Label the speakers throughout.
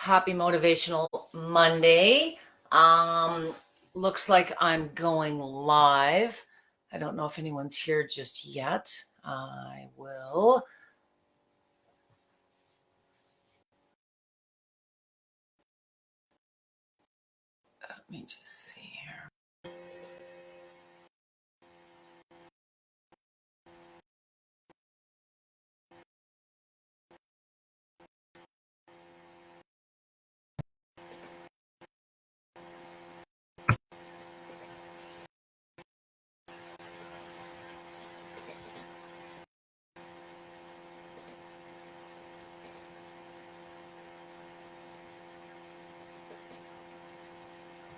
Speaker 1: Happy Motivational Monday. Looks like I'm going live. I don't know if anyone's here just yet. I will. Let me just see here.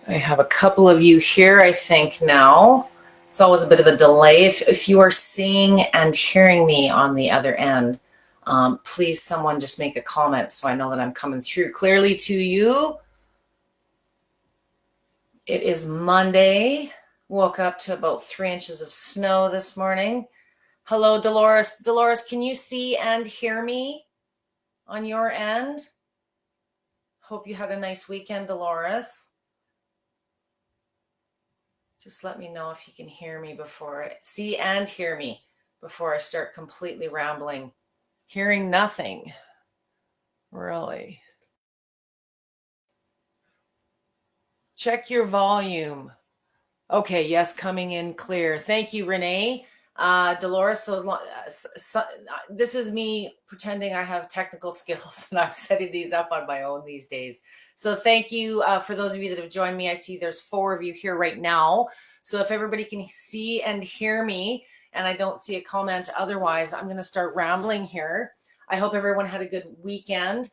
Speaker 1: I have a couple of you here, I think, now. It's always a bit of a delay. If you are seeing and hearing me on the other end, please someone just make a comment so I know that I'm coming through clearly to you. It is Monday. Woke up to about 3 inches of snow this morning. Hello, Dolores. Dolores, can you see and hear me on your end? Hope you had a nice weekend, Dolores. Just let me know if you can hear me see and hear me before I start completely rambling. Hearing nothing, really. Check your volume. Okay, yes, coming in clear. Thank you, Renee. Dolores, this is me pretending I have technical skills and I'm setting these up on my own these days. So thank you for those of you that have joined me. I see there's 4 of you here right now. So if everybody can see and hear me and I don't see a comment otherwise, I'm going to start rambling here. I hope everyone had a good weekend.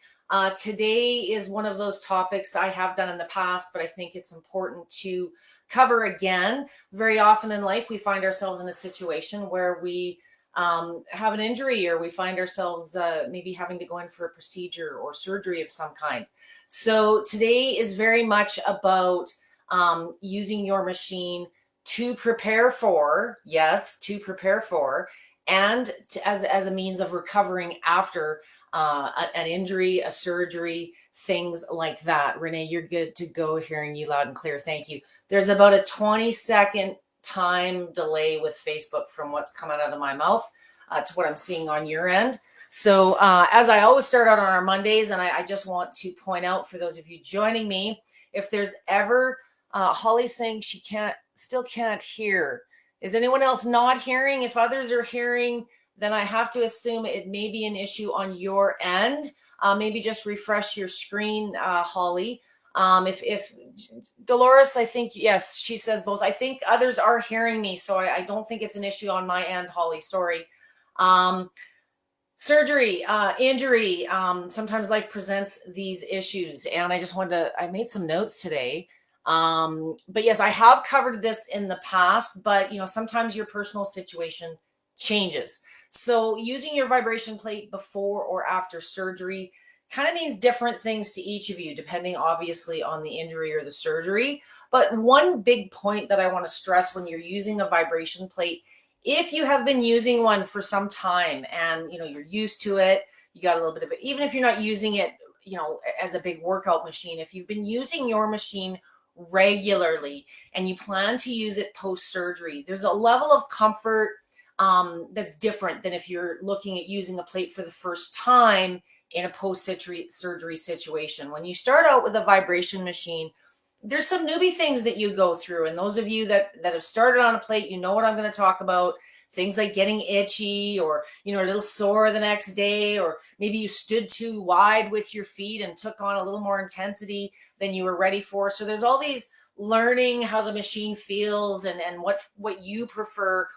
Speaker 1: Today is one of those topics I have done in the past, but I think it's important to cover again. Very often in life, we find ourselves in a situation where we have an injury or we find ourselves maybe having to go in for a procedure or surgery of some kind. So today is very much about using your machine to prepare for, and as a means of recovering after an injury, a surgery, things like that. Renee, you're good to go, hearing you loud and clear. Thank you. There's about a 20-second time delay with Facebook from what's coming out of my mouth to what I'm seeing on your end. So as I always start out on our Mondays, and I just want to point out for those of you joining me, if there's ever Holly's saying she still can't hear. Is anyone else not hearing? If others are hearing, then I have to assume it may be an issue on your end. Maybe just refresh your screen, Holly. If Dolores, I think, yes, she says both. I think others are hearing me, so I don't think it's an issue on my end, Holly. Sorry. Surgery, injury. Sometimes life presents these issues, and I made some notes today. But yes, I have covered this in the past, but sometimes your personal situation changes. So using your vibration plate before or after surgery kind of means different things to each of you, depending obviously on the injury or the surgery. But one big point that I want to stress when you're using a vibration plate, if you have been using one for some time and you're used to it, you got a little bit of it, even if you're not using it, as a big workout machine, if you've been using your machine regularly and you plan to use it post-surgery, there's a level of comfort that's different than if you're looking at using a plate for the first time in a post-surgery situation. When you start out with a vibration machine, there's some newbie things that you go through. And those of you that have started on a plate, you know what I'm going to talk about. Things like getting itchy or, a little sore the next day, or maybe you stood too wide with your feet and took on a little more intensity than you were ready for. So there's all these learning how the machine feels and what you prefer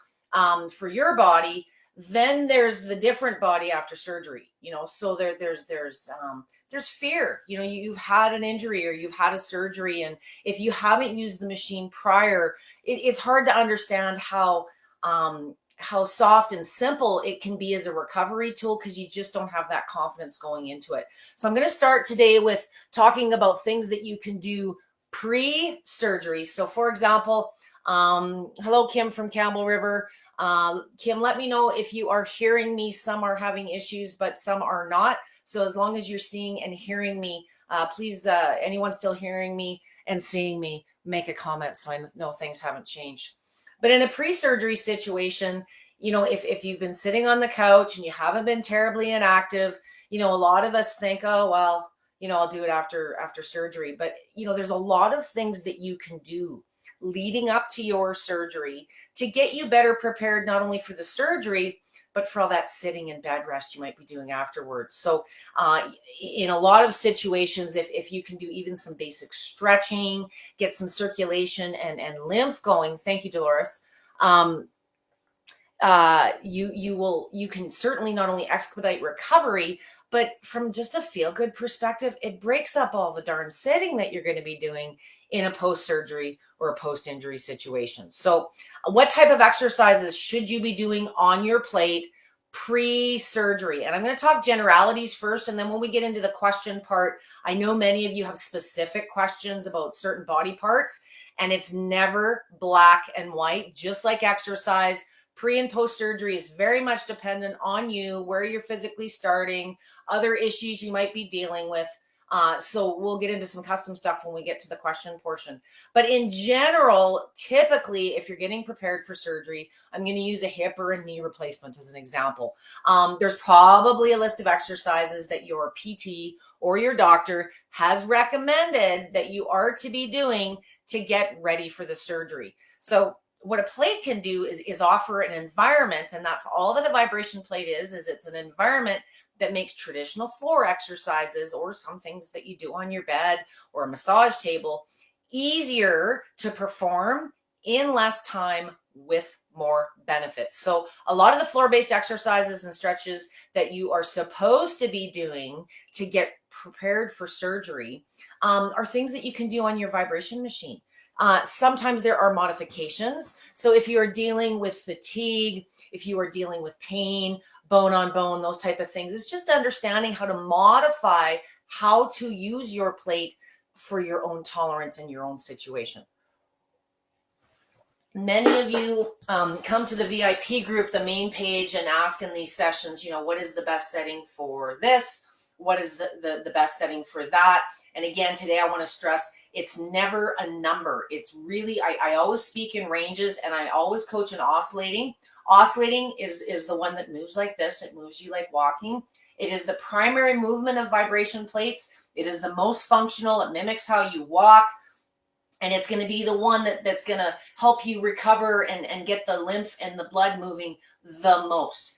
Speaker 1: for your body. Then there's the different body after surgery, so there's fear. You've had an injury or you've had a surgery, and if you haven't used the machine prior, it's hard to understand how soft and simple it can be as a recovery tool, because you just don't have that confidence going into it. So I'm going to start today with talking about things that you can do pre-surgery. So for example, hello, Kim from Campbell River. Kim, let me know if you are hearing me. Some are having issues, but some are not. So as long as you're seeing and hearing me, please, anyone still hearing me and seeing me, make a comment so I know things haven't changed. But in a pre-surgery situation, if you've been sitting on the couch and you haven't been terribly inactive, a lot of us think, oh, well, I'll do it after surgery. But, there's a lot of things that you can do leading up to your surgery to get you better prepared, not only for the surgery, but for all that sitting in bed rest you might be doing afterwards. So in a lot of situations, if you can do even some basic stretching, get some circulation and lymph going. Thank you, Dolores. You can certainly not only expedite recovery, but from just a feel-good perspective, it breaks up all the darn sitting that you're going to be doing in a post-surgery or a post-injury situation. So what type of exercises should you be doing on your plate pre-surgery? And I'm going to talk generalities first, and then when we get into the question part, I know many of you have specific questions about certain body parts, and it's never black and white. Just like exercise, pre and post surgery is very much dependent on you, where you're physically starting, other issues you might be dealing with. So we'll get into some custom stuff when we get to the question portion. But in general, typically, if you're getting prepared for surgery, I'm going to use a hip or a knee replacement as an example. There's probably a list of exercises that your PT or your doctor has recommended that you are to be doing to get ready for the surgery. So what a plate can do is offer an environment, and that's all that a vibration plate is it's an environment that makes traditional floor exercises or some things that you do on your bed or a massage table easier to perform in less time with more benefits. So a lot of the floor-based exercises and stretches that you are supposed to be doing to get prepared for surgery are things that you can do on your vibration machine. Sometimes there are modifications. So if you are dealing with fatigue, if you are dealing with pain, bone on bone, those type of things, it's just understanding how to modify how to use your plate for your own tolerance and your own situation. Many of you come to the VIP group, the main page, and ask in these sessions, what is the best setting for this? What is the best setting for that? And again, today I want to stress, it's never a number. It's really, I always speak in ranges, and I always coach in oscillating. Oscillating is the one that moves like this. It moves you like walking. It is the primary movement of vibration plates. It is the most functional. It mimics how you walk. And it's going to be the one that's going to help you recover and get the lymph and the blood moving the most.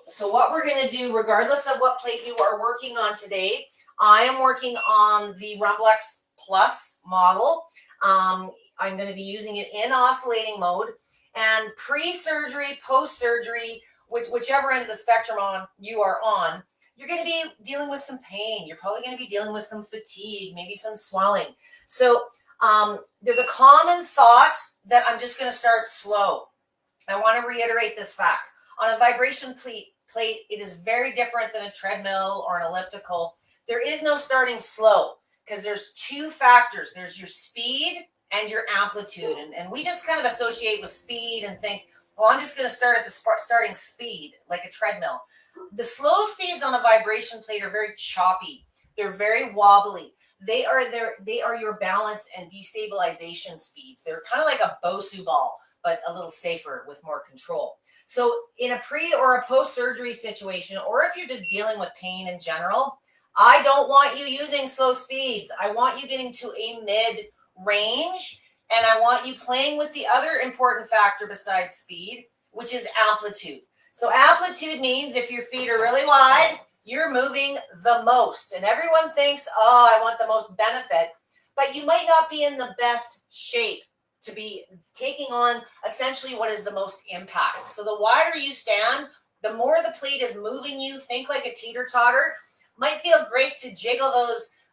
Speaker 1: So what we're going to do, regardless of what plate you are working on today, I am working on the Rumblex Plus model. I'm going to be using it in oscillating mode. And pre-surgery, post-surgery, whichever end of the spectrum you are on, you're going to be dealing with some pain. You're probably going to be dealing with some fatigue, maybe some swelling. So there's a common thought that I'm just going to start slow. I want to reiterate this fact. On a vibration plate, it is very different than a treadmill or an elliptical. There is no starting slow because there's two factors. There's your speed and your amplitude. And we just kind of associate with speed and think, well, I'm just going to start at the starting speed, like a treadmill. The slow speeds on a vibration plate are very choppy. They're very wobbly. They are your balance and destabilization speeds. They're kind of like a Bosu ball, but a little safer with more control. So in a pre or a post-surgery situation, or if you're just dealing with pain in general, I don't want you using slow speeds. I want you getting to a mid-range, and I want you playing with the other important factor besides speed, which is amplitude. So amplitude means if your feet are really wide, you're moving the most. And everyone thinks, oh, I want the most benefit. But you might not be in the best shape to be taking on essentially what is the most impact. So the wider you stand, the more the plate is moving you. Think like a teeter-totter. Might feel great to jiggle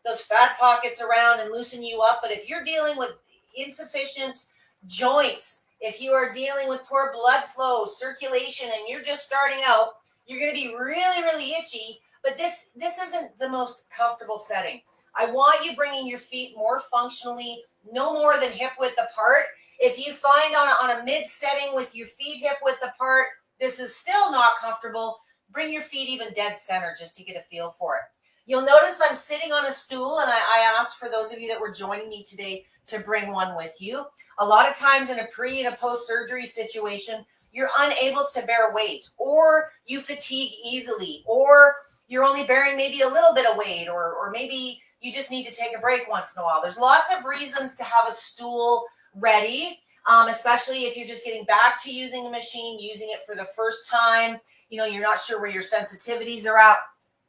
Speaker 1: those fat pockets around and loosen you up. But if you're dealing with insufficient joints, if you are dealing with poor blood flow, circulation, and you're just starting out, you're going to be really, really itchy. But this isn't the most comfortable setting. I want you bringing your feet more functionally, no more than hip width apart. If you find on a mid setting with your feet hip width apart, this is still not comfortable, bring your feet even dead center just to get a feel for it. You'll notice I'm sitting on a stool, and I asked for those of you that were joining me today to bring one with you. A lot of times in a pre and a post-surgery situation, you're unable to bear weight, or you fatigue easily, or you're only bearing maybe a little bit of weight, or maybe you just need to take a break once in a while. There's lots of reasons to have a stool ready, especially if you're just getting back to using a machine, using it for the first time. You're not sure where your sensitivities are at.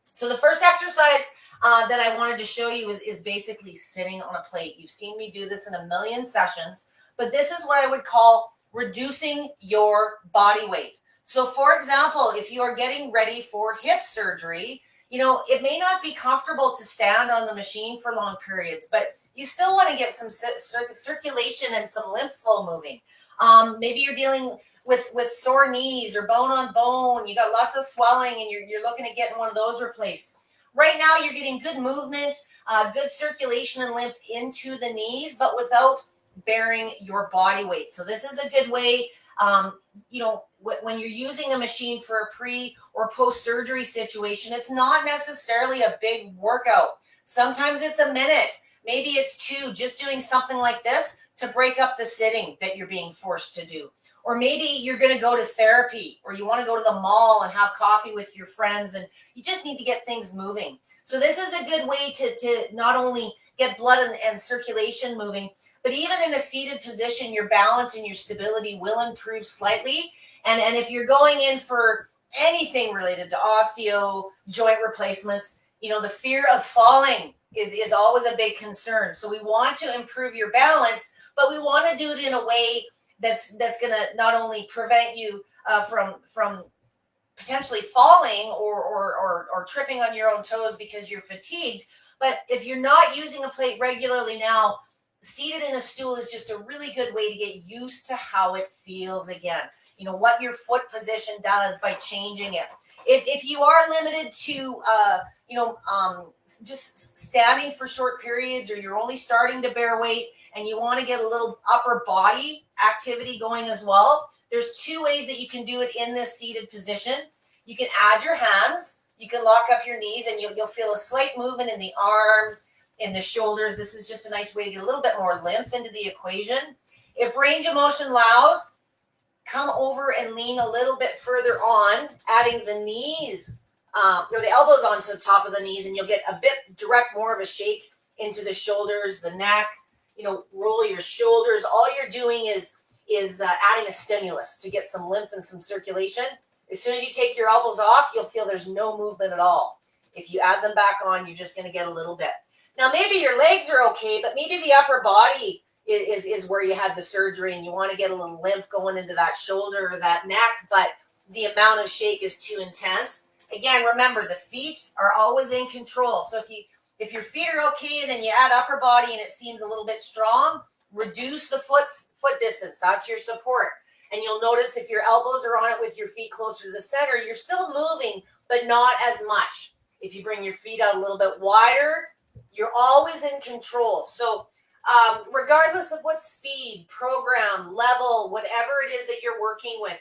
Speaker 1: So the first exercise that I wanted to show you is basically sitting on a plate. You've seen me do this in a million sessions, but this is what I would call reducing your body weight. So for example, if you are getting ready for hip surgery, it may not be comfortable to stand on the machine for long periods, but you still want to get some circulation and some lymph flow moving. Maybe you're dealing with sore knees or bone on bone. You got lots of swelling and you're looking at getting one of those replaced. Right now, you're getting good movement, good circulation and lymph into the knees, but without bearing your body weight. So this is a good way, when you're using a machine for a pre or post-surgery situation, it's not necessarily a big workout. Sometimes it's a minute, maybe it's two, just doing something like this to break up the sitting that you're being forced to do. Or maybe you're going to go to therapy, or you want to go to the mall and have coffee with your friends, and you just need to get things moving. So this is a good way to not only get blood and circulation moving, but even in a seated position, your balance and your stability will improve slightly. And if you're going in for anything related to osteo, joint replacements, the fear of falling is always a big concern. So we want to improve your balance, but we want to do it in a way that's going to not only prevent you from potentially falling or tripping on your own toes because you're fatigued. But if you're not using a plate regularly now, seated in a stool is just a really good way to get used to how it feels again. What your foot position does by changing it. If you are limited to, just standing for short periods, or you're only starting to bear weight and you want to get a little upper body activity going as well, there's two ways that you can do it in this seated position. You can add your hands, you can lock up your knees, and you'll feel a slight movement in the arms, in the shoulders. This is just a nice way to get a little bit more lymph into the equation. If range of motion allows, come over and lean a little bit further on, adding the knees or the elbows onto the top of the knees, and you'll get a bit more of a shake into the shoulders, the neck. Roll your shoulders. All you're doing is adding a stimulus to get some lymph and some circulation. As soon as you take your elbows off, you'll feel there's no movement at all. If you add them back on, you're just going to get a little bit. Now, maybe your legs are okay, but maybe the upper body is where you had the surgery, and you want to get a little lymph going into that shoulder or that neck, but the amount of shake is too intense. Again, remember, the feet are always in control. So if your feet are okay and then you add upper body and it seems a little bit strong, reduce the foot distance. That's your support. And you'll notice if your elbows are on it with your feet closer to the center, you're still moving, but not as much. If you bring your feet out a little bit wider, you're always in control. So regardless of what speed, program, level, whatever it is that you're working with,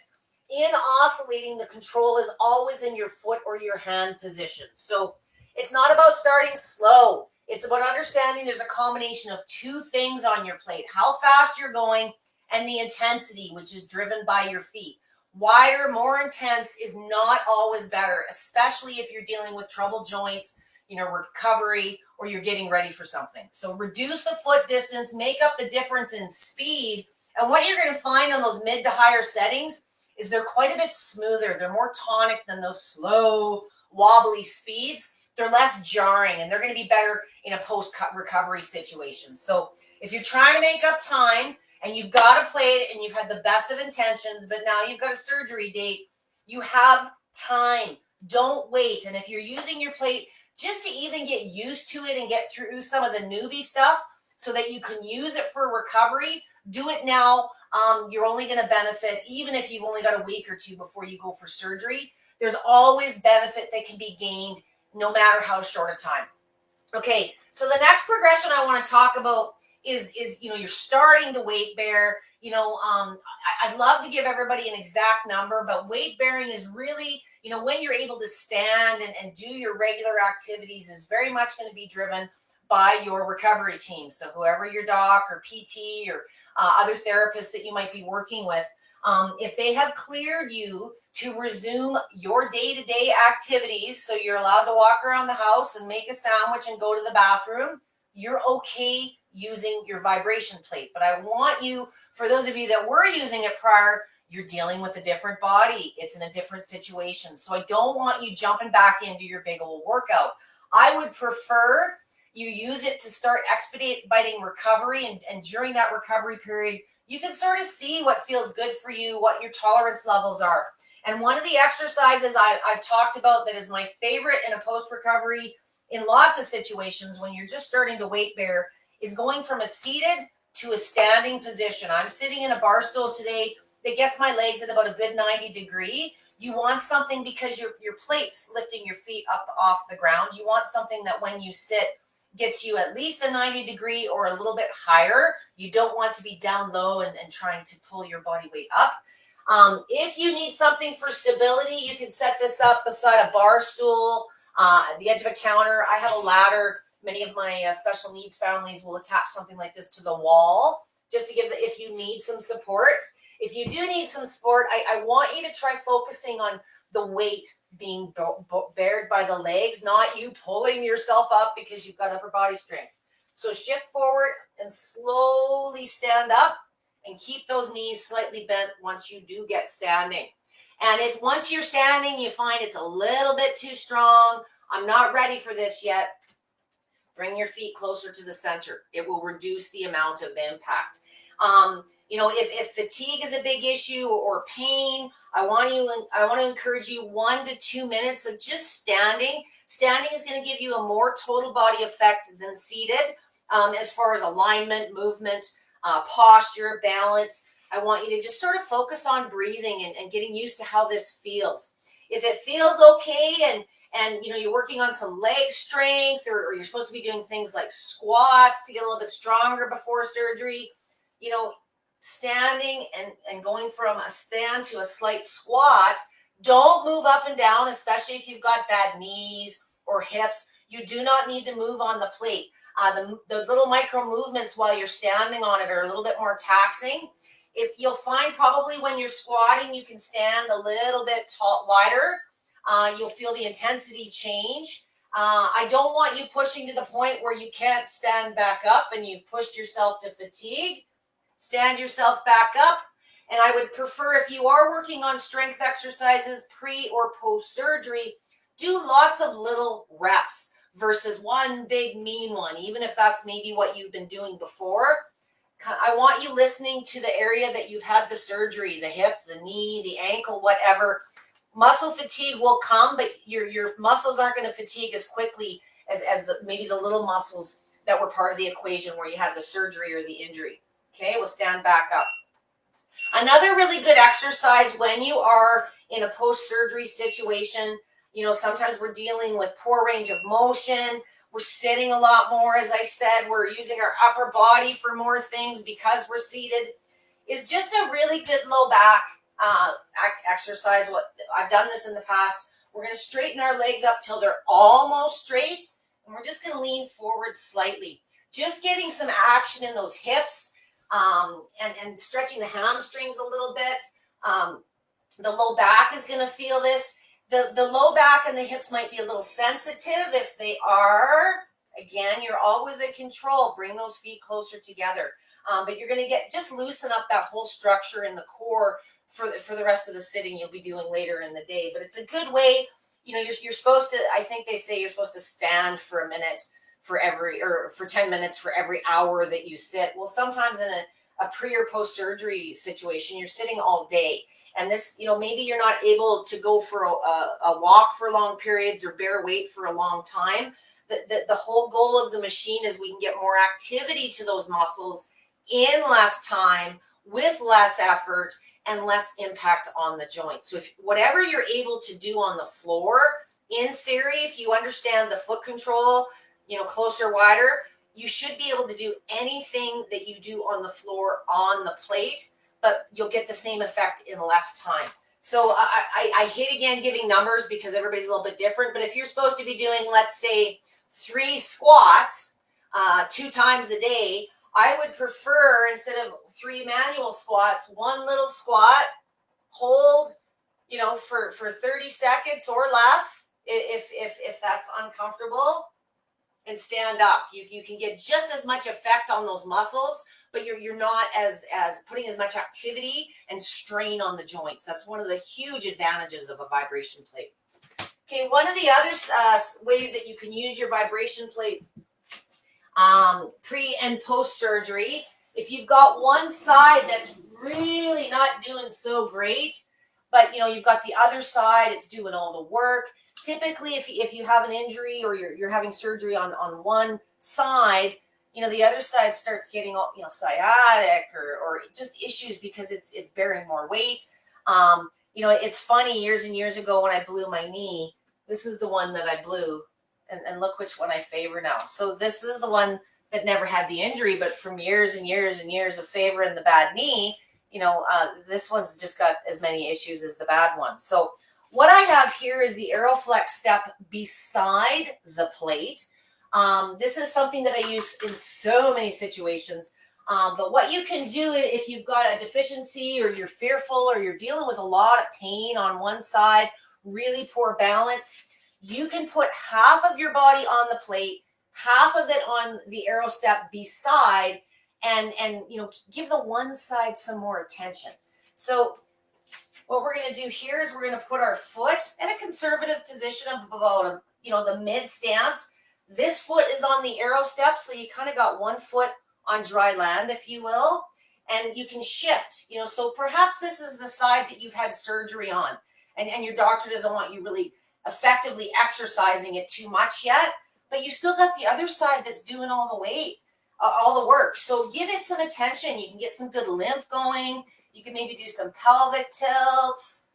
Speaker 1: in oscillating, the control is always in your foot or your hand position. So it's not about starting slow. It's about understanding there's a combination of two things on your plate: how fast you're going and the intensity, which is driven by your feet. Wider, more intense is not always better, especially if you're dealing with troubled joints, recovery, or you're getting ready for something. So reduce the foot distance, make up the difference in speed. And what you're going to find on those mid to higher settings is they're quite a bit smoother. They're more tonic than those slow, wobbly speeds. They're less jarring, and they're going to be better in a post-recovery situation. So if you're trying to make up time and you've got a plate and you've had the best of intentions, but now you've got a surgery date, you have time. Don't wait. And if you're using your plate, just to even get used to it and get through some of the newbie stuff so that you can use it for recovery, do it now. You're only going to benefit, even if you've only got a week or two before you go for surgery. There's always benefit that can be gained no matter how short a time. Okay, so the next progression I want to talk about is you're starting to weight bear. I'd love to give everybody an exact number, but weight bearing is really, when you're able to stand and do your regular activities is very much going to be driven by your recovery team. So whoever your doc or PT or other therapists that you might be working with, if they have cleared you to resume your day-to-day activities, so you're allowed to walk around the house and make a sandwich and go to the bathroom, you're okay using your vibration plate. But I want you, for those of you that were using it prior, you're dealing with a different body. It's in a different situation. So I don't want you jumping back into your big old workout. I would prefer you use it to start expediting recovery. And during that recovery period, you can sort of see what feels good for you, what your tolerance levels are. And one of the exercises I've talked about that is my favorite in a post-recovery in lots of situations when you're just starting to weight bear is going from a seated to a standing position. I'm sitting in a bar stool today that gets my legs at about a good 90 degree. You want something because your plate's lifting your feet up off the ground. You want something that when you sit gets you at least a 90 degree or a little bit higher. You don't want to be down low and trying to pull your body weight up. If you need something for stability, you can set this up beside a bar stool, at the edge of a counter. I have a ladder. Many of my special needs families will attach something like this to the wall just to give if you need some support. If you do need some support, I want you to try focusing on the weight being bared by the legs, not you pulling yourself up because you've got upper body strength. So shift forward and slowly stand up and keep those knees slightly bent once you do get standing. And if once you're standing, you find it's a little bit too strong, I'm not ready for this yet, bring your feet closer to the center. It will reduce the amount of impact. If fatigue is a big issue or pain, I want to encourage you 1 to 2 minutes of just standing. Standing is going to give you a more total body effect than seated, as far as alignment, movement, posture, balance. I want you to just sort of focus on breathing and getting used to how this feels. If it feels okay and you're working on some leg strength or you're supposed to be doing things like squats to get a little bit stronger before surgery, standing and going from a stand to a slight squat, don't move up and down, especially if you've got bad knees or hips. You do not need to move on the plate. The little micro movements while you're standing on it are a little bit more taxing. If you'll find probably when you're squatting, you can stand a little bit wider. You'll feel the intensity change. I don't want you pushing to the point where you can't stand back up and you've pushed yourself to fatigue. Stand yourself back up. And I would prefer, if you are working on strength exercises pre or post surgery, do lots of little reps versus one big mean one, even if that's maybe what you've been doing before. I want you listening to the area that you've had the surgery, the hip, the knee, the ankle, whatever. Muscle fatigue will come, but your muscles aren't going to fatigue as quickly as maybe the little muscles that were part of the equation where you had the surgery or the injury. Okay, we'll stand back up. Another really good exercise when you are in a post-surgery situation, sometimes we're dealing with poor range of motion. We're sitting a lot more, as I said. We're using our upper body for more things because we're seated. Is just a really good low back exercise. I've done this in the past. We're going to straighten our legs up till they're almost straight, and we're just going to lean forward slightly. Just getting some action in those hips. And stretching the hamstrings a little bit. The low back is going to feel this. The low back and the hips might be a little sensitive. If they are, again, you're always in control. Bring those feet closer together. But you're going to just loosen up that whole structure in the core for the rest of the sitting you'll be doing later in the day. But it's a good way. You're supposed to, I think they say you're supposed to stand for a minute for 10 minutes for every hour that you sit. Well, sometimes in a pre or post surgery situation, you're sitting all day. And this, maybe you're not able to go for a walk for long periods or bear weight for a long time. The whole goal of the machine is we can get more activity to those muscles in less time with less effort and less impact on the joint. So if whatever you're able to do on the floor, in theory, if you understand the foot control, closer, wider, you should be able to do anything that you do on the floor on the plate, but you'll get the same effect in less time. So I hate again giving numbers because everybody's a little bit different. But if you're supposed to be doing, let's say, 3 squats 2 times a day, I would prefer, instead of 3 manual squats, 1 little squat, hold, for 30 seconds or less, if that's uncomfortable, and stand up. You can get just as much effect on those muscles, but you're not as putting as much activity and strain on the joints. That's one of the huge advantages of a vibration plate. Okay, one of the other ways that you can use your vibration plate pre and post surgery, if you've got one side that's really not doing so great, but you've got the other side, it's doing all the work. Typically, if you have an injury or you're having surgery on one side, the other side starts getting all sciatic or just issues because it's bearing more weight. It's funny, years and years ago when I blew my knee, this is the one that I blew, and look which one I favor now. So this is the one that never had the injury, but from years and years and years of favoring the bad knee, this one's just got as many issues as the bad one. So what I have here is the Aeroflex step beside the plate. This is something that I use in so many situations. But what you can do if you've got a deficiency or you're fearful or you're dealing with a lot of pain on one side, really poor balance, you can put half of your body on the plate, half of it on the Aero step beside, and give the one side some more attention. So what we're going to do here is we're going to put our foot in a conservative position of about the mid stance. This foot is on the Aero step, so you kind of got one foot on dry land, if you will, and you can shift. So perhaps this is the side that you've had surgery on, and your doctor doesn't want you really effectively exercising it too much yet, but you still got the other side that's doing all the weight, all the work. So give it some attention. You can get some good lymph going. You can maybe do some pelvic tilts.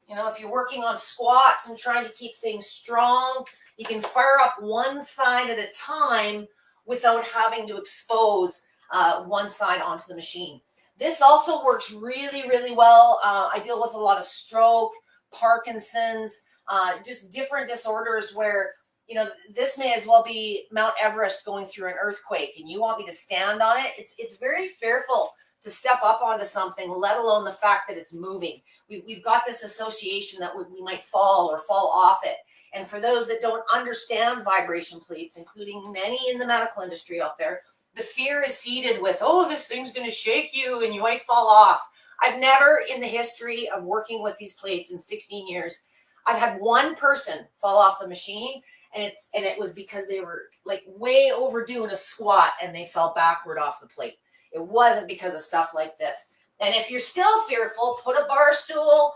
Speaker 1: If you're working on squats and trying to keep things strong, you can fire up one side at a time without having to expose one side onto the machine. This also works really, really well. I deal with a lot of stroke, Parkinson's, just different disorders where, this may as well be Mount Everest going through an earthquake and you want me to stand on it. It's very fearful to step up onto something, let alone the fact that it's moving. We've got this association that we might fall or fall off it. And for those that don't understand vibration plates, including many in the medical industry out there, the fear is seeded with, oh, this thing's going to shake you and you might fall off. I've never, in the history of working with these plates in 16 years, I've had one person fall off the machine, and it was because they were like way overdoing a squat and they fell backward off the plate. It wasn't because of stuff like this. And if you're still fearful, put a bar stool,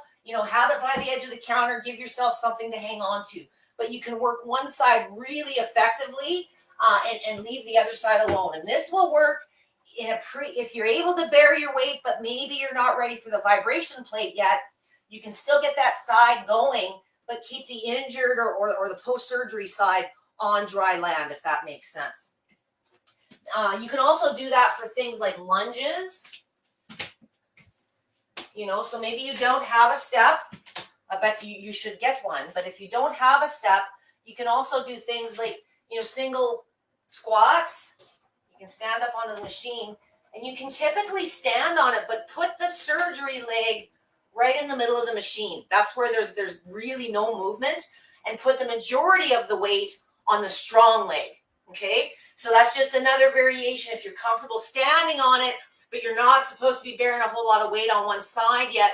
Speaker 1: have it by the edge of the counter, give yourself something to hang on to. But you can work one side really effectively and leave the other side alone. And this will work if you're able to bear your weight, but maybe you're not ready for the vibration plate yet. You can still get that side going, but keep the injured or the post-surgery side on dry land, if that makes sense. You can also do that for things like lunges. So maybe you don't have a step. I bet you should get one. But if you don't have a step, you can also do things like, single squats. You can stand up onto the machine, and you can typically stand on it, but put the surgery leg right in the middle of the machine. That's where there's really no movement, and put the majority of the weight on the strong leg. Okay? So that's just another variation. If you're comfortable standing on it, but you're not supposed to be bearing a whole lot of weight on one side yet,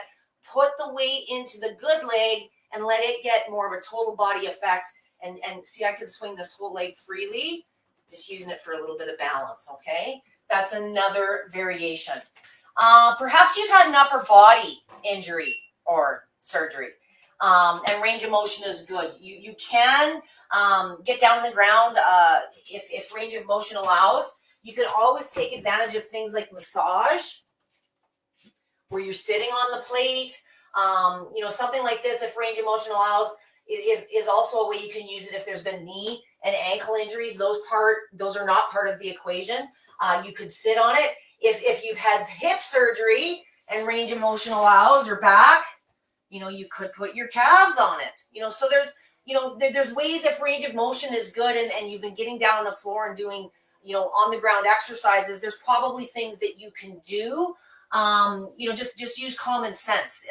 Speaker 1: put the weight into the good leg and let it get more of a total body effect. And see, I can swing this whole leg freely, just using it for a little bit of balance, okay? That's another variation. Perhaps you've had an upper body injury or surgery, and range of motion is good. You can get down on the ground if range of motion allows. You can always take advantage of things like massage, where you're sitting on the plate. Something like this, if range of motion allows, is also a way you can use it if there's been knee and ankle injuries. Those are not part of the equation. You could sit on it. If you've had hip surgery and range of motion allows, or back, You could put your calves on it. So there's ways, if range of motion is good and you've been getting down on the floor and doing, on the ground exercises, there's probably things that you can do. Just use common sense.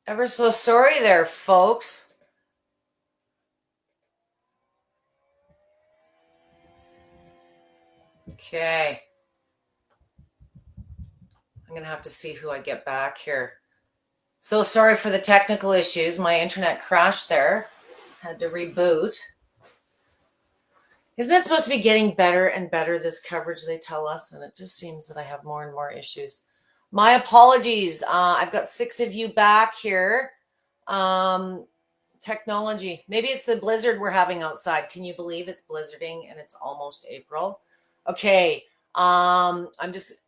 Speaker 1: Ever so sorry there, folks. Okay. I'm going to have to see who I get back here. So sorry for the technical issues. My internet crashed there. Had to reboot. Isn't it supposed to be getting better and better, this coverage, they tell us? And it just seems that I have more and more issues. My apologies. I've got 6 of you back here. Technology. Maybe it's the blizzard we're having outside. Can you believe it's blizzarding and it's almost April? Okay. All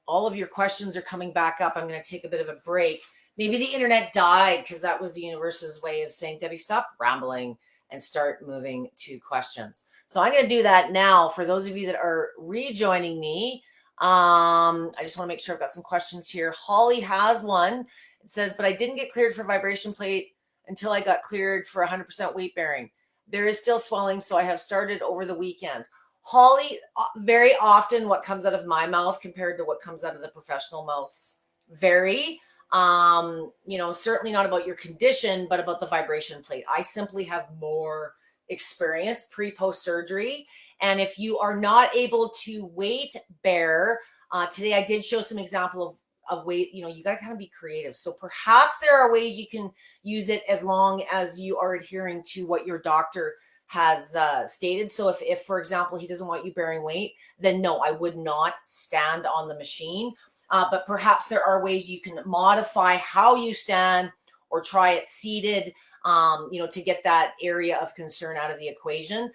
Speaker 1: of your questions are coming back up. I'm going to take a bit of a break. Maybe the internet died because that was the universe's way of saying, Debbie, stop rambling and start moving to questions. So I'm going to do that now. For those of you that are rejoining me, I just want to make sure I've got some questions here. Holly has one. It says, but I didn't get cleared for vibration plate until I got cleared for 100% weight bearing. There is still swelling, so I have started over the weekend. Holly, very often what comes out of my mouth compared to what comes out of the professional mouths vary. Certainly not about your condition, but about the vibration plate. I simply have more experience pre-post surgery. And if you are not able to weight bear, today I did show some example of weight, you got to kind of be creative. So perhaps there are ways you can use it as long as you are adhering to what your doctor has stated. So if, for example, he doesn't want you bearing weight, then no, I would not stand on the machine. but perhaps there are ways you can modify how you stand or try it seated, to get that area of concern out of the equation.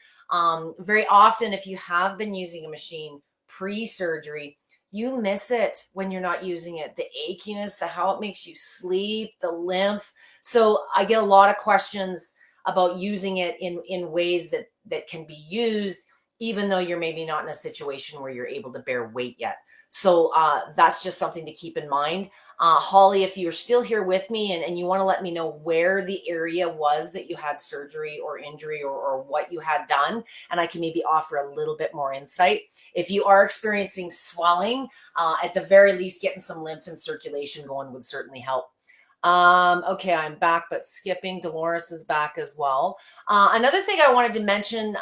Speaker 1: Very often, if you have been using a machine pre-surgery, you miss it when you're not using it. The achiness, the how it makes you sleep, the lymph. So I get a lot of questions about using it in ways that can be used, even though you're maybe not in a situation where you're able to bear weight yet. So that's just something to keep in mind. Holly, if you're still here with me and you want to let me know where the area was that you had surgery or injury or what you had done, and I can maybe offer a little bit more insight. If you are experiencing swelling, at the very least, getting some lymph and circulation going would certainly help. Okay, I'm back, but skipping. Dolores is back as well. Another thing I wanted to mention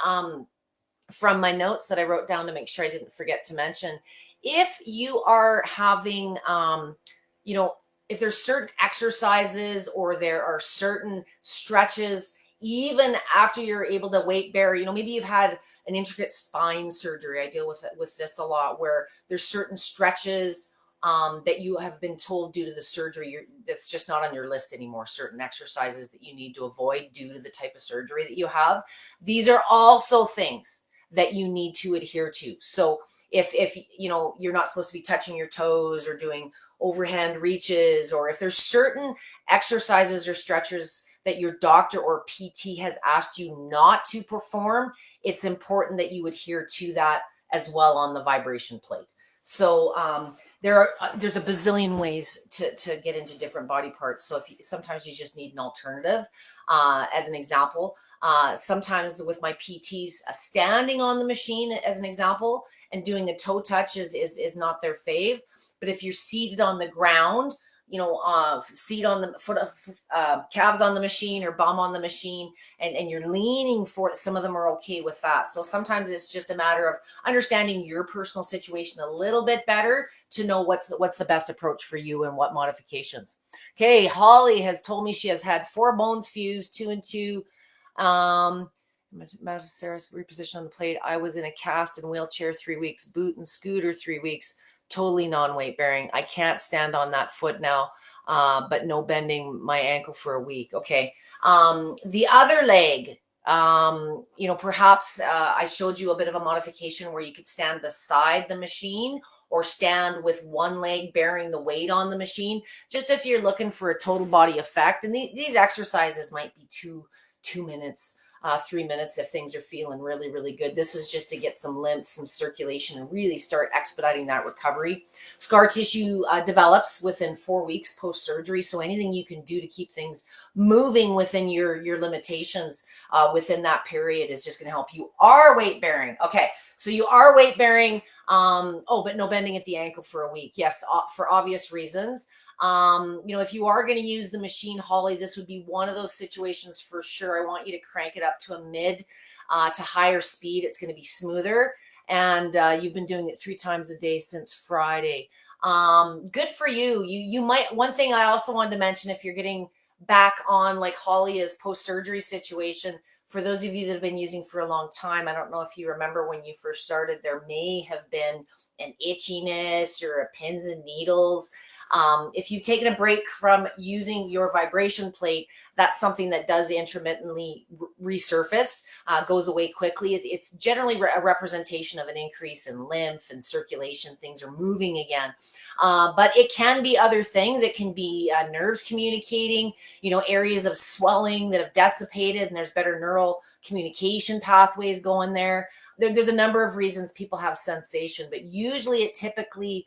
Speaker 1: from my notes that I wrote down to make sure I didn't forget to mention, if you are having, if there's certain exercises or there are certain stretches, even after you're able to weight bear, maybe you've had an intricate spine surgery. I deal with this a lot, where there's certain stretches that you have been told due to the surgery, that's just not on your list anymore. Certain exercises that you need to avoid due to the type of surgery that you have. These are also things that you need to adhere to. So if you're not supposed to be touching your toes or doing overhand reaches, or if there's certain exercises or stretches that your doctor or PT has asked you not to perform, it's important that you adhere to that as well on the vibration plate. So there's a bazillion ways to get into different body parts. So sometimes you just need an alternative. As an example, sometimes with my PTs, standing on the machine as an example and doing a toe touch is not their fave. But if you're seated on the ground, seat on the foot, calves on the machine or bum on the machine, and you're leaning for it, some of them are okay with that. So sometimes it's just a matter of understanding your personal situation a little bit better to know what's the best approach for you and what modifications. Okay, Holly has told me she has had 4 bones fused, 2 and 2. Sarah's reposition on the plate. I was in a cast and wheelchair 3 weeks, boot and scooter 3 weeks. Totally non-weight bearing. I can't stand on that foot now, but no bending my ankle for a week. Okay. The other leg, perhaps I showed you a bit of a modification where you could stand beside the machine or stand with one leg bearing the weight on the machine, just if you're looking for a total body effect. And these exercises might be 2 minutes. 3 minutes if things are feeling really, really good. This is just to get some lymph, some circulation, and really start expediting that recovery. Scar tissue develops within 4 weeks post-surgery. So anything you can do to keep things moving within your limitations within that period is just going to help. You are weight bearing. Okay, so you are weight bearing. But no bending at the ankle for a week. Yes, for obvious reasons. If you are going to use the machine, Holly, this would be one of those situations for sure. I want you to crank it up to a mid to higher speed. It's going to be smoother. And you've been doing it 3 times a day since Friday. Good for you. You might, one thing I also wanted to mention, if you're getting back on like Holly is post-surgery situation, for those of you that have been using for a long time, I don't know if you remember when you first started, there may have been an itchiness or a pins and needles. If you've taken a break from using your vibration plate, that's something that does intermittently resurface, goes away quickly. It's generally a representation of an increase in lymph and circulation. Things are moving again. But it can be other things. It can be nerves communicating, areas of swelling that have dissipated and there's better neural communication pathways going there. There's a number of reasons people have sensation, but usually it typically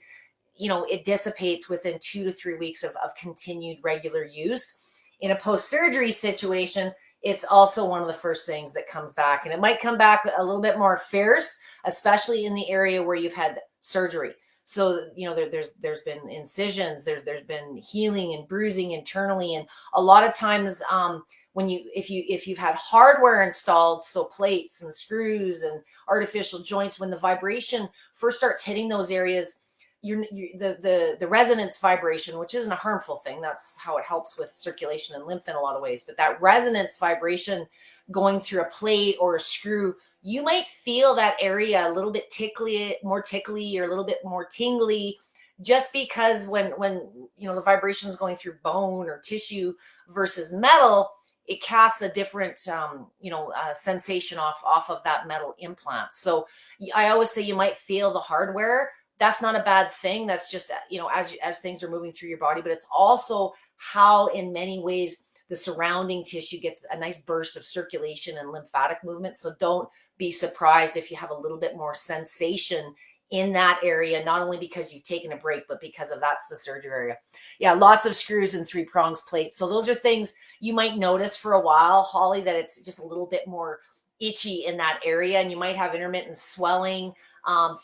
Speaker 1: it dissipates within 2 to 3 weeks of continued regular use. In a post-surgery situation, it's also one of the first things that comes back. And it might come back a little bit more fierce, especially in the area where you've had surgery. So, there's been incisions, there's been healing and bruising internally. And a lot of times if you've had hardware installed, so plates and screws and artificial joints, when the vibration first starts hitting those areas, the resonance vibration, which isn't a harmful thing, that's how it helps with circulation and lymph in a lot of ways, but that resonance vibration going through a plate or a screw, you might feel that area a little bit more tickly or a little bit more tingly just because when the vibration is going through bone or tissue versus metal, it casts a different sensation off of that metal implant. So I always say you might feel the hardware. That's not a bad thing. That's just as things are moving through your body, but it's also how in many ways the surrounding tissue gets a nice burst of circulation and lymphatic movement. So don't be surprised if you have a little bit more sensation in that area, not only because you've taken a break, but because of that's the surgery area. Yeah, lots of screws and 3 prongs plates. So those are things you might notice for a while, Holly, that it's just a little bit more itchy in that area, and you might have intermittent swelling,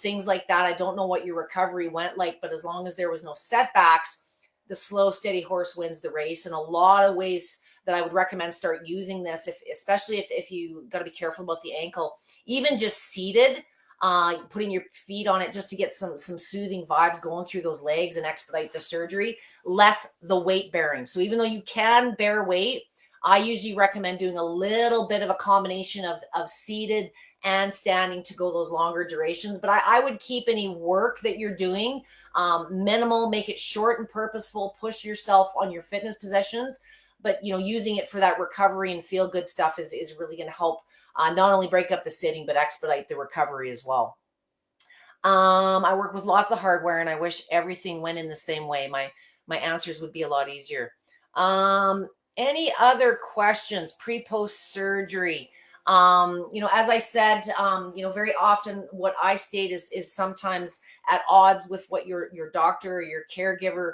Speaker 1: things like that. I don't know what your recovery went like, but as long as there was no setbacks, the slow, steady horse wins the race. And a lot of ways that I would recommend start using this, especially if you got to be careful about the ankle, even just seated, putting your feet on it just to get some soothing vibes going through those legs and expedite the surgery, less the weight bearing. So even though you can bear weight, I usually recommend doing a little bit of a combination of seated and standing to go those longer durations. But I would keep any work that you're doing minimal, make it short and purposeful, push yourself on your fitness possessions. But using it for that recovery and feel good stuff is really going to help not only break up the sitting, but expedite the recovery as well. I work with lots of hardware, and I wish everything went in the same way. My answers would be a lot easier. Any other questions pre-post surgery? As I said, very often what I state is sometimes at odds with what your doctor or your caregiver.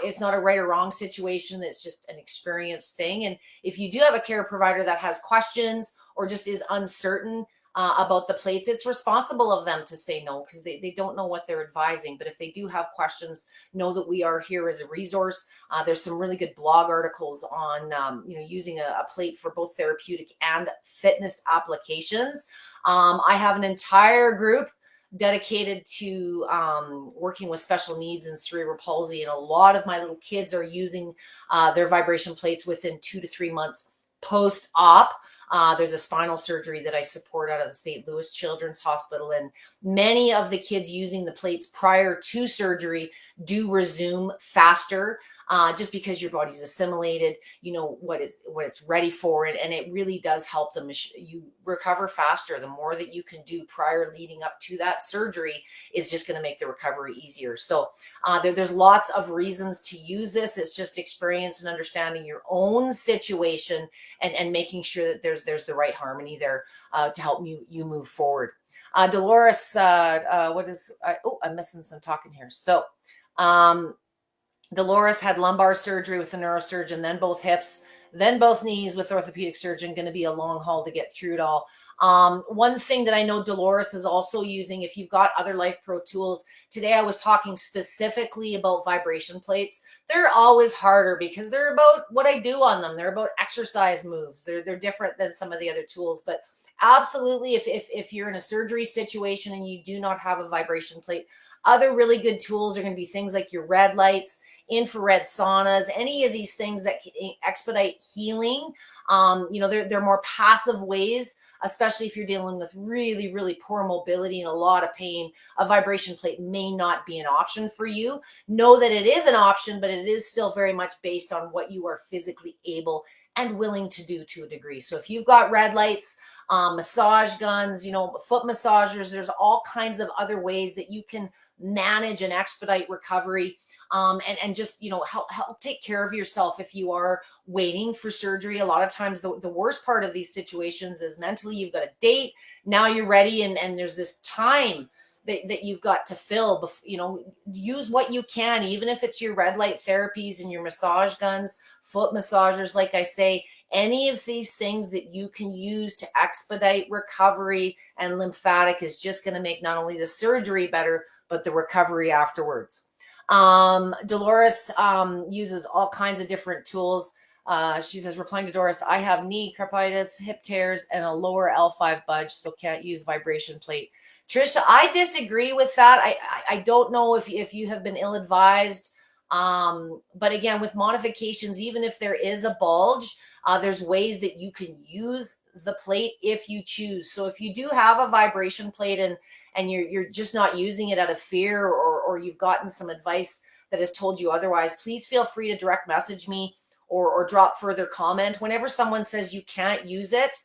Speaker 1: It's not a right or wrong situation. It's just an experience thing. And if you do have a care provider that has questions or just is uncertain about the plates, it's responsible of them to say no, because they don't know what they're advising. But if they do have questions, know that we are here as a resource. There's some really good blog articles on using a plate for both therapeutic and fitness applications. I have an entire group dedicated to working with special needs and cerebral palsy, and a lot of my little kids are using their vibration plates within 2 to 3 months post-op. There's a spinal surgery that I support out of the St. Louis Children's Hospital, and many of the kids using the plates prior to surgery do resume faster, just because your body's assimilated, what it's ready for it, and it really does help them. You recover faster. The more that you can do prior leading up to that surgery is just going to make the recovery easier. So there's lots of reasons to use this. It's just experience and understanding your own situation and making sure that there's the right harmony there to help you move forward. Dolores, I'm missing some talking here. So Dolores had lumbar surgery with a neurosurgeon, then both hips, then both knees with orthopedic surgeon. Going to be a long haul to get through it all. One thing that I know Dolores is also using, if you've got other Life Pro tools, today I was talking specifically about vibration plates. They're always harder because they're about what I do on them. They're about exercise moves. They're different than some of the other tools, but absolutely, if you're in a surgery situation and you do not have a vibration plate, other really good tools are going to be things like your red lights, infrared saunas, any of these things that can expedite healing. They're more passive ways, especially if you're dealing with really, really poor mobility and a lot of pain. A vibration plate may not be an option for you. Know that it is an option, but it is still very much based on what you are physically able and willing to do to a degree. So if you've got red lights, massage guns, foot massagers, there's all kinds of other ways that you can manage and expedite recovery, and just help take care of yourself if you are waiting for surgery. A lot of times the worst part of these situations is mentally you've got a date, now you're ready, and there's this time that you've got to fill. Use what you can, even if it's your red light therapies and your massage guns, foot massagers, like I say, any of these things that you can use to expedite recovery and lymphatic is just going to make not only the surgery better, but the recovery afterwards. Dolores uses all kinds of different tools. She says, replying to Doris, I have knee crepitus, hip tears, and a lower L5 budge, so can't use vibration plate. Trisha, I disagree with that. I don't know if you have been ill-advised. But again, with modifications, even if there is a bulge, there's ways that you can use the plate if you choose. So if you do have a vibration plate and you're just not using it out of fear or or you've gotten some advice that has told you otherwise, please feel free to direct message me or drop further comment. Whenever someone says you can't use it,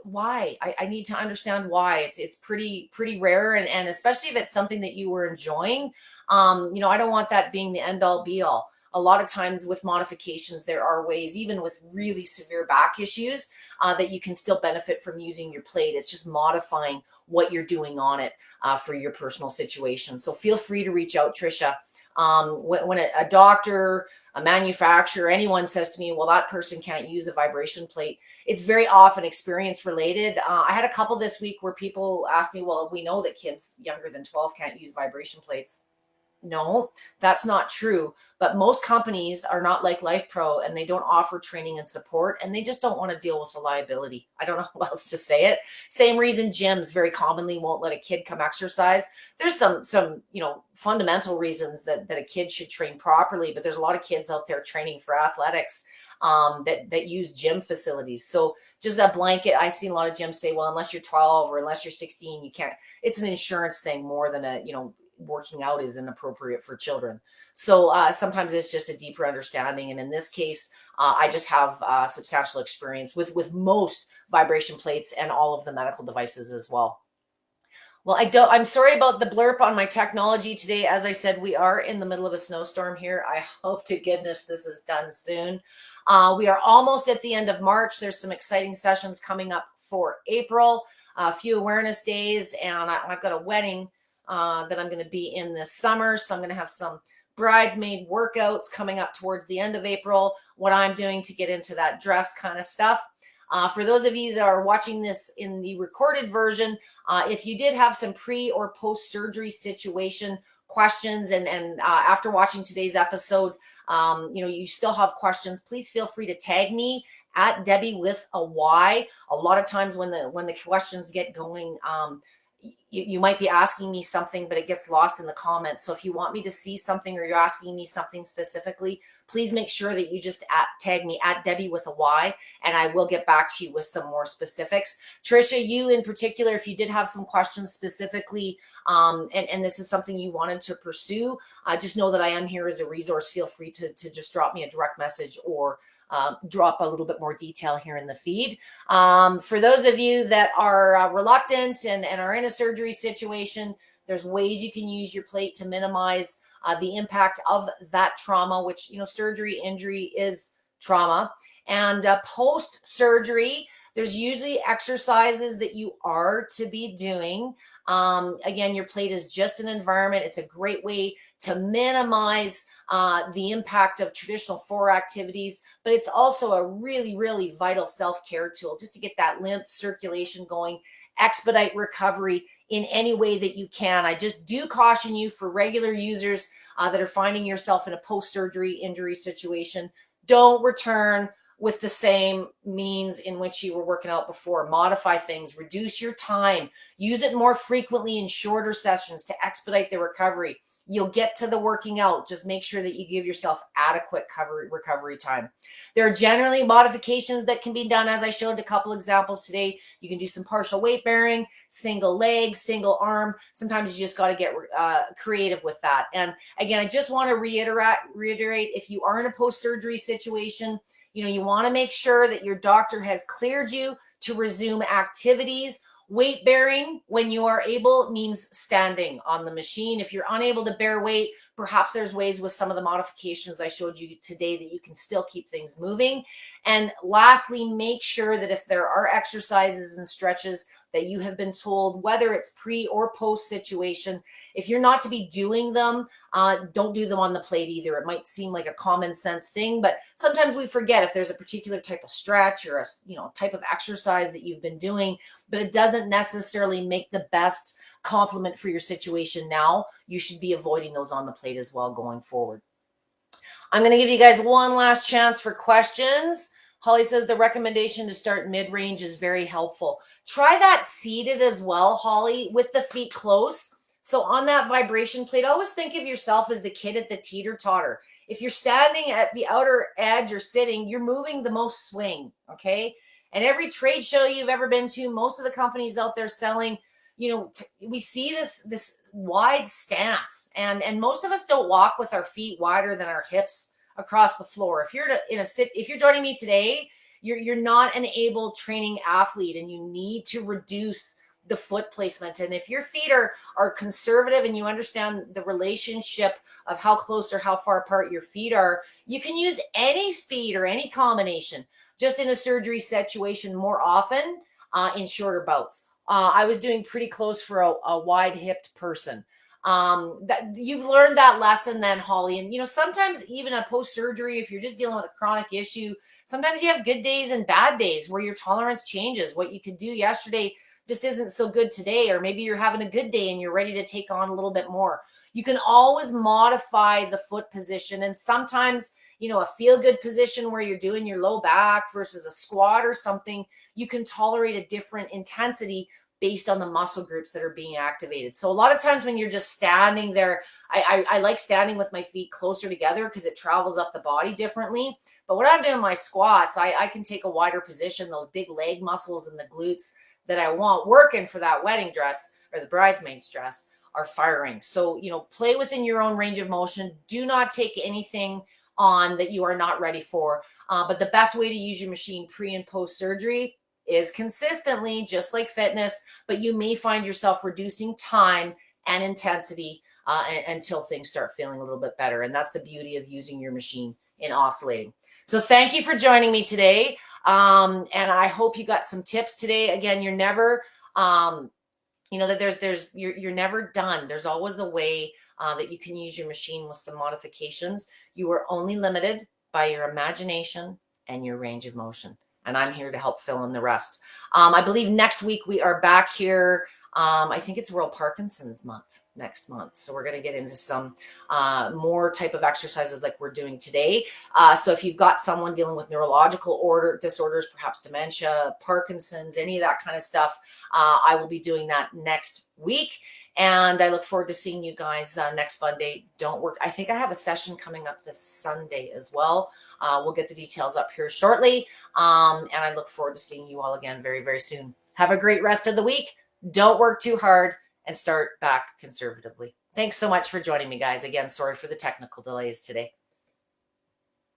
Speaker 1: why? I need to understand why. It's pretty rare, and especially if it's something that you were enjoying. I don't want that being the end all be all. A lot of times with modifications, there are ways, even with really severe back issues, that you can still benefit from using your plate. It's just modifying what you're doing on it for your personal situation. So feel free to reach out, Trisha. When a doctor, a manufacturer, anyone says to me, well, that person can't use a vibration plate, it's very often experience related. I had a couple this week where people asked me, well, we know that kids younger than 12 can't use vibration plates. No, that's not true. But most companies are not like Life Pro, and they don't offer training and support, and they just don't want to deal with the liability. I don't know how else to say it. Same reason gyms very commonly won't let a kid come exercise. There's some fundamental reasons that a kid should train properly, but there's a lot of kids out there training for athletics that use gym facilities. So just a blanket, I see a lot of gyms say, well, unless you're 12 or unless you're 16, you can't. It's an insurance thing more than working out is inappropriate for children. So sometimes it's just a deeper understanding. And in this case, I just have substantial experience with most vibration plates and all of the medical devices as well. Well, I'm sorry about the blurb on my technology today. As I said, we are in the middle of a snowstorm here. I hope to goodness this is done soon. We are almost at the end of March. There's some exciting sessions coming up for April, a few awareness days, and I've got a wedding that I'm going to be in this summer. So I'm going to have some bridesmaid workouts coming up towards the end of April, what I'm doing to get into that dress kind of stuff. For those of you that are watching this in the recorded version, if you did have some pre or post-surgery situation questions, and after watching today's episode, you still have questions, please feel free to tag me at Debby with a Y. A lot of times when the questions get going, you might be asking me something, but it gets lost in the comments. So if you want me to see something or you're asking me something specifically, please make sure that you just tag me at Debby with a Y, and I will get back to you with some more specifics. Trisha, you in particular, if you did have some questions specifically, and this is something you wanted to pursue, just know that I am here as a resource. Feel free to just drop me a direct message or drop a little bit more detail here in the feed. For those of you that are reluctant and are in a surgery situation, there's ways you can use your plate to minimize the impact of that trauma, which, surgery, injury is trauma. And post-surgery, there's usually exercises that you are to be doing. Again, your plate is just an environment. It's a great way to minimize the impact of traditional floor activities, but it's also a really, really vital self-care tool just to get that lymph circulation going, expedite recovery in any way that you can. I just do caution you, for regular users that are finding yourself in a post-surgery injury situation, don't return with the same means in which you were working out before. Modify things, reduce your time, use it more frequently in shorter sessions to expedite the recovery. You'll get to the working out. Just make sure that you give yourself adequate recovery time. There are generally modifications that can be done, as I showed a couple examples today. You can do some partial weight bearing, single leg, single arm. Sometimes you just got to get creative with that. And again, I just want to reiterate, if you are in a post-surgery situation, you want to make sure that your doctor has cleared you to resume activities. Weight bearing, when you are able, means standing on the machine. If you're unable to bear weight, perhaps there's ways with some of the modifications I showed you today that you can still keep things moving. And lastly, make sure that if there are exercises and stretches that you have been told, whether it's pre or post situation, if you're not to be doing them, don't do them on the plate either. It might seem like a common sense thing, but sometimes we forget if there's a particular type of stretch or a type of exercise that you've been doing, but it doesn't necessarily make the best complement for your situation now. You should be avoiding those on the plate as well going forward. I'm going to give you guys one last chance for questions. Holly says the recommendation to start mid-range is very helpful. Try that seated as well, Holly, with the feet close. So on that vibration plate, always think of yourself as the kid at the teeter-totter. If you're standing at the outer edge or sitting, you're moving the most swing, okay? And every trade show you've ever been to, most of the companies out there selling, we see this wide stance, and most of us don't walk with our feet wider than our hips across the floor. If you're joining me today, you're not an able training athlete, and you need to reduce the foot placement. And if your feet are conservative and you understand the relationship of how close or how far apart your feet are, you can use any speed or any combination just in a surgery situation more often in shorter bouts. I was doing pretty close for a wide hipped person. That you've learned that lesson then, Holly. And sometimes even a post surgery, if you're just dealing with a chronic issue, sometimes you have good days and bad days where your tolerance changes. What you could do yesterday just isn't so good today, or maybe you're having a good day and you're ready to take on a little bit more. You can always modify the foot position, and sometimes a feel good position where you're doing your low back versus a squat or something, you can tolerate a different intensity based on the muscle groups that are being activated. So a lot of times when you're just standing there, I like standing with my feet closer together because it travels up the body differently. But when I'm doing my squats, I can take a wider position. Those big leg muscles and the glutes that I want working for that wedding dress or the bridesmaid's dress are firing. So, play within your own range of motion. Do not take anything on that you are not ready for. But the best way to use your machine pre and post surgery is consistently, just like fitness, but you may find yourself reducing time and intensity until things start feeling a little bit better. And that's the beauty of using your machine in oscillating. So thank you for joining me today. And I hope you got some tips today. Again, you're never, that you're never done. There's always a way that you can use your machine with some modifications. You are only limited by your imagination and your range of motion. And I'm here to help fill in the rest. I believe next week we are back here. I think it's World Parkinson's Month next month. So we're going to get into some more type of exercises like we're doing today. So if you've got someone dealing with neurological disorders, perhaps dementia, Parkinson's, any of that kind of stuff, I will be doing that next week. And I look forward to seeing you guys next Monday. Don't work. I think I have a session coming up this Sunday as well. We'll get the details up here shortly. And I look forward to seeing you all again very, very soon. Have a great rest of the week. Don't work too hard and start back conservatively. Thanks so much for joining me, guys. Again, sorry for the technical delays today.